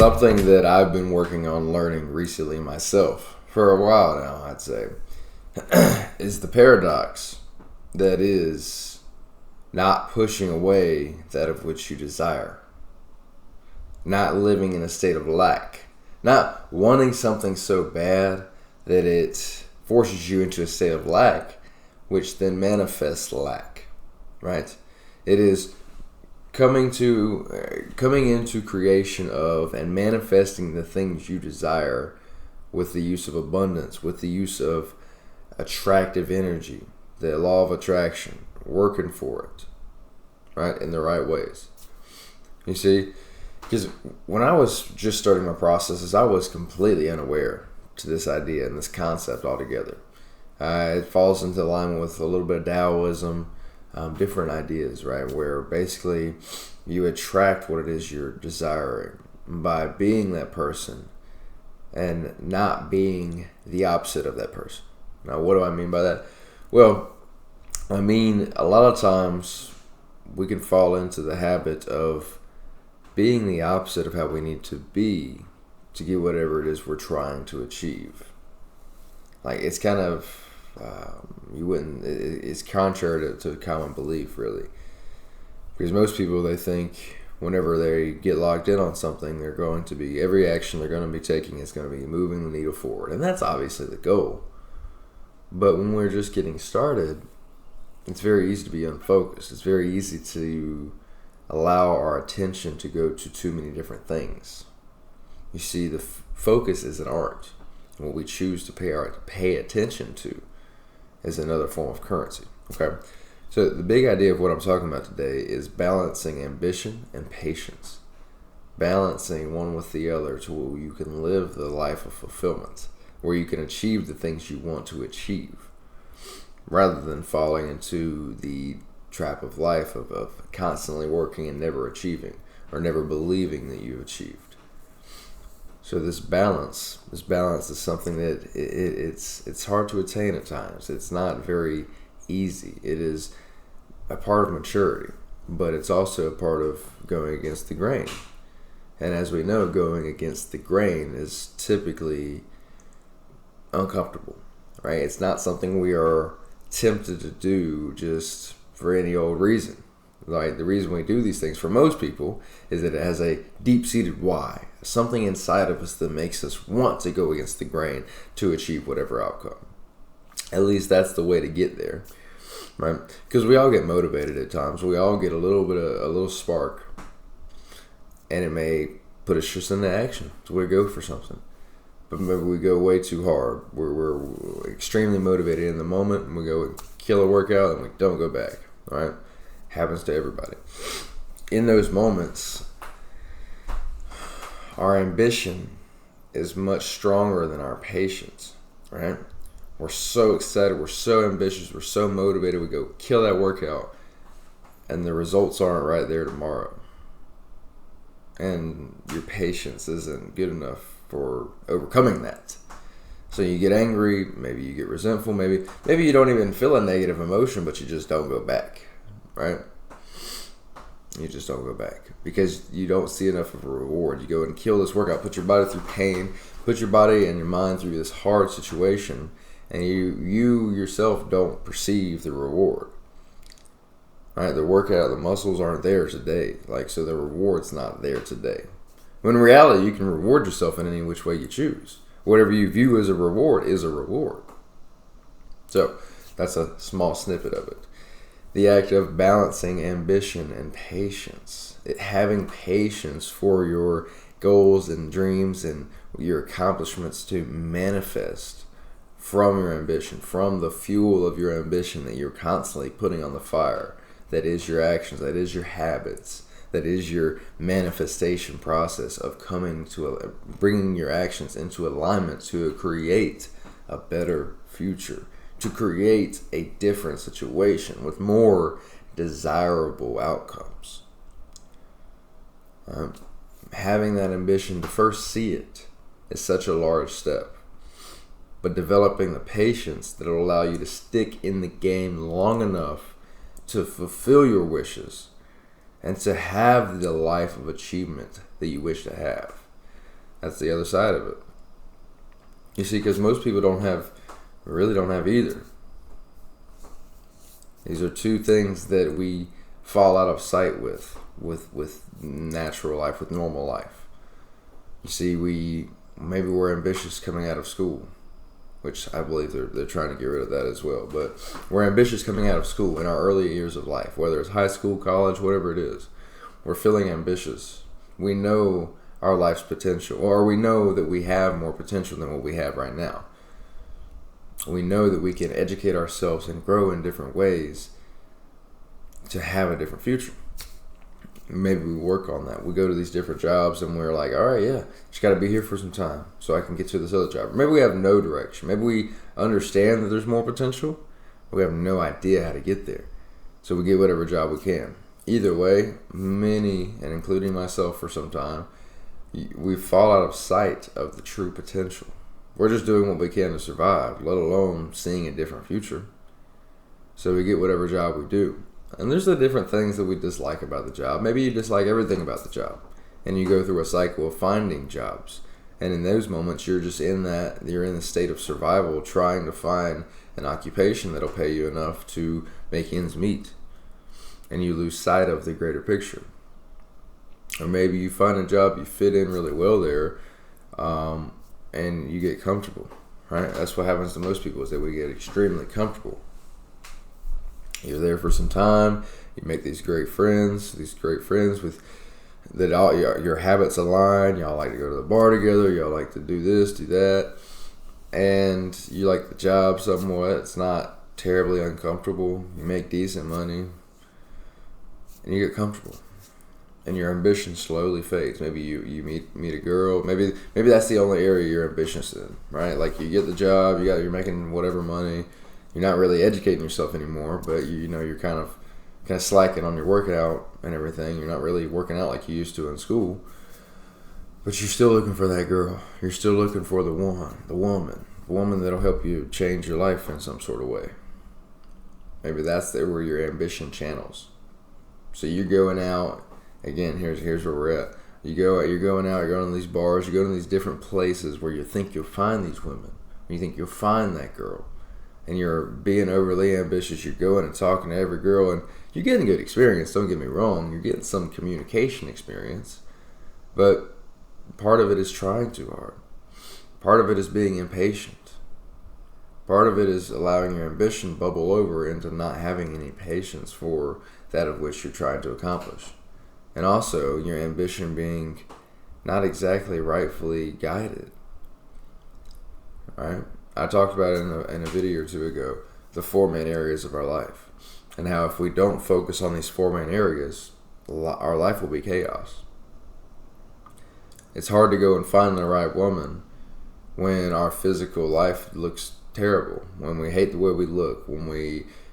Something that I've been working on learning recently myself for a while now, I'd say, is the paradox that is not pushing away that of which you desire, not living in a state of lack, not wanting something so bad that it forces you into a state of lack, which then manifests lack, right? It is coming into creation of and manifesting the things you desire with the use of abundance, with the use of attractive energy, the law of attraction, working for it, right, in the right ways. You see, because when I was just starting my processes, I was completely unaware to this idea and this concept altogether. It falls into alignment with a little bit of Taoism, different ideas, right? Where basically you attract what it is you're desiring by being that person and not being the opposite of that person. Now, what do I mean by that? Well, I mean, a lot of times we can fall into the habit of being the opposite of how we need to be to get whatever it is we're trying to achieve. Like, it's kind of it's contrary to common belief, really, because most people, they think whenever they get locked in on something, they're going to be, every action they're going to be taking is going to be moving the needle forward, and that's obviously the goal. But when we're just getting started, it's very easy to be unfocused. It's very easy to allow our attention to go to too many different things. You see, the focus is an art. What we choose to pay attention to is another form of currency. Okay, so the big idea of what I'm talking about today is balancing ambition and patience, balancing one with the other to where you can live the life of fulfillment, where you can achieve the things you want to achieve, rather than falling into the trap of life of constantly working and never achieving, or never believing that you've achieved. So this balance is something that it's hard to attain at times. It's not very easy. It is a part of maturity, but it's also a part of going against the grain. And as we know, going against the grain is typically uncomfortable, right? It's not something we are tempted to do just for any old reason. Like, the reason we do these things for most people is that it has a deep-seated why, something inside of us that makes us want to go against the grain to achieve whatever outcome. At least that's the way to get there, right? Because we all get motivated at times. We all get a little spark, and it may put us just into action. So we go for something. But maybe we go way too hard. We're extremely motivated in the moment, and we go and kill a workout, and we don't go back, right? Happens to everybody. In those moments, our ambition is much stronger than our patience, right? We're so excited, we're so ambitious, we're so motivated, we go kill that workout, and the results aren't right there tomorrow. And your patience isn't good enough for overcoming that. So you get angry, maybe you get resentful, maybe you don't even feel a negative emotion, but you just don't go back, right? You just don't go back because you don't see enough of a reward. You go and kill this workout, put your body through pain, put your body and your mind through this hard situation, and you yourself don't perceive the reward. Right? The workout, the muscles aren't there today. So the reward's not there today. When in reality, you can reward yourself in any which way you choose. Whatever you view as a reward is a reward. So that's a small snippet of it. The act of balancing ambition and patience. Having patience for your goals and dreams and your accomplishments to manifest from your ambition, from the fuel of your ambition that you're constantly putting on the fire. That is your actions, that is your habits, that is your manifestation process of bringing your actions into alignment to create a better future, to create a different situation with more desirable outcomes. Having that ambition to first see it is such a large step, but developing the patience that will allow you to stick in the game long enough to fulfill your wishes and to have the life of achievement that you wish to have. That's the other side of it. You see, because most people really don't have either. These are two things that we fall out of sight with natural life, with normal life. You see, maybe we're ambitious coming out of school, which I believe they're trying to get rid of that as well. But we're ambitious coming out of school in our early years of life, whether it's high school, college, whatever it is. We're feeling ambitious. We know our life's potential, or we know that we have more potential than what we have right now. We know that we can educate ourselves and grow in different ways to have a different future. Maybe we work on that. We go to these different jobs and we're like, all right, yeah, just got to be here for some time so I can get to this other job. Or maybe we have no direction. Maybe we understand that there's more potential, but we have no idea how to get there. So we get whatever job we can. Either way, many, and including myself for some time, we fall out of sight of the true potential. We're just doing what we can to survive, let alone seeing a different future. So we get whatever job we do. And there's the different things that we dislike about the job. Maybe you dislike everything about the job. And you go through a cycle of finding jobs. And in those moments, you're in the state of survival, trying to find an occupation that'll pay you enough to make ends meet. And you lose sight of the greater picture. Or maybe you find a job, you fit in really well there, and you get comfortable, right? That's what happens to most people, is that we get extremely comfortable. You're there for some time, you make these great friends with that all your habits align. Y'all like to go to the bar together, y'all like to do this, do that, and you like the job somewhat. It's not terribly uncomfortable. You make decent money, and you get comfortable. And your ambition slowly fades. Maybe you meet a girl. Maybe that's the only area you're ambitious in, right? Like you get the job, you're making whatever money. You're not really educating yourself anymore, but you're kind of slacking on your workout and everything. You're not really working out like you used to in school. But you're still looking for that girl. You're still looking for the woman that'll help you change your life in some sort of way. Maybe that's where your ambition channels. So you're going out. Again, here's where we're at. You're going out, you're going to these bars, you're going to these different places where you think you'll find these women. You think you'll find that girl. And you're being overly ambitious. You're going and talking to every girl, and you're getting good experience, don't get me wrong. You're getting some communication experience. But part of it is trying too hard. Part of it is being impatient. Part of it is allowing your ambition bubble over into not having any patience for that of which you're trying to accomplish. And also, your ambition being not exactly rightfully guided. Right? I talked about it in a video or two ago, the 4 main areas of our life. And how if we don't focus on these 4 main areas, our life will be chaos. It's hard to go and find the right woman when our physical life looks terrible, when we hate the way we look, when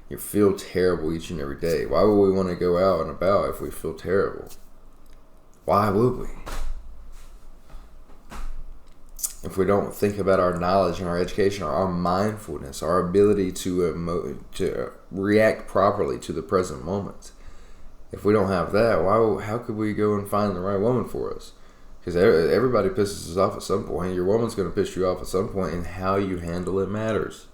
you feel terrible each and every day. Why would we want to go out and about if we feel terrible? Why would we? If we don't think about our knowledge and our education, or our mindfulness, our ability to react properly to the present moment. If we don't have that, how could we go and find the right woman for us? Because everybody pisses us off at some point. Your woman's going to piss you off at some point, and how you handle it matters.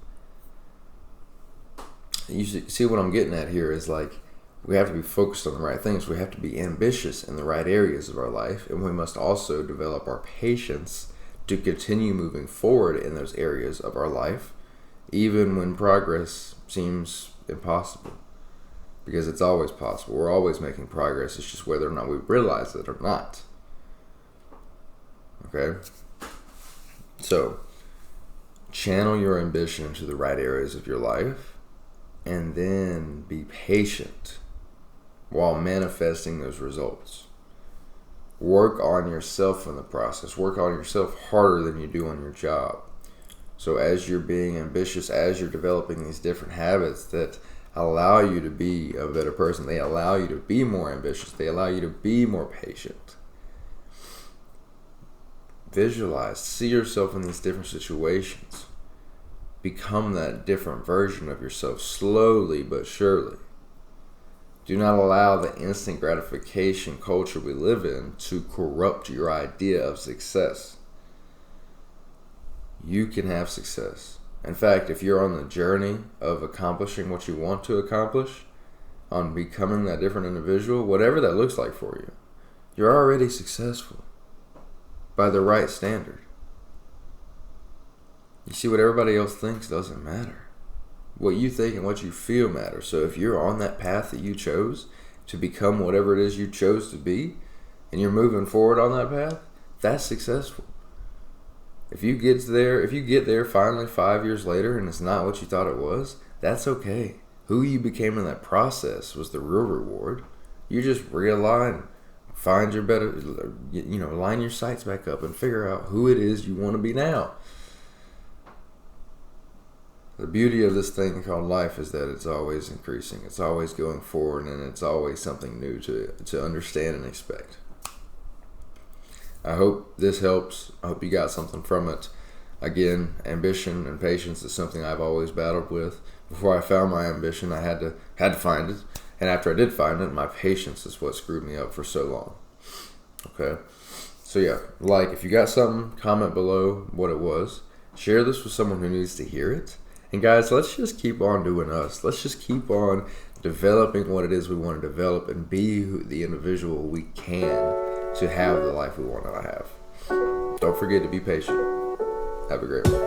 You see what I'm getting at here is like, we have to be focused on the right things. We have to be ambitious in the right areas of our life, and we must also develop our patience to continue moving forward in those areas of our life, even when progress seems impossible. Because it's always possible. We're always making progress. It's just whether or not we realize it or not. Okay? So, channel your ambition into the right areas of your life, and then be patient while manifesting those results. Work on yourself in the process. Work on yourself harder than you do on your job. So as you're being ambitious, as you're developing these different habits that allow you to be a better person, they allow you to be more ambitious, they allow you to be more patient. Visualize, see yourself in these different situations. Become that different version of yourself slowly but surely. Do not allow the instant gratification culture we live in to corrupt your idea of success. you can have success. In fact, if you're on the journey of accomplishing what you want to accomplish, on becoming that different individual, whatever that looks like for you, you're already successful by the right standard. You see, what everybody else thinks doesn't matter. What you think and what you feel matters. So if you're on that path that you chose to become whatever it is you chose to be, and you're moving forward on that path, that's successful. If you get there finally 5 years later and it's not what you thought it was, that's okay. Who you became in that process was the real reward. You just realign, find your better, line your sights back up and figure out who it is you want to be now. The beauty of this thing called life is that it's always increasing. It's always going forward, and it's always something new to understand and expect. I hope this helps. I hope you got something from it. Again, ambition and patience is something I've always battled with. Before I found my ambition, I had to find it. And after I did find it, my patience is what screwed me up for so long. Okay? So yeah, if you got something, comment below what it was. Share this with someone who needs to hear it. And guys, let's just keep on doing us. Let's just keep on developing what it is we want to develop and be the individual we can to have the life we want to have. Don't forget to be patient. Have a great one.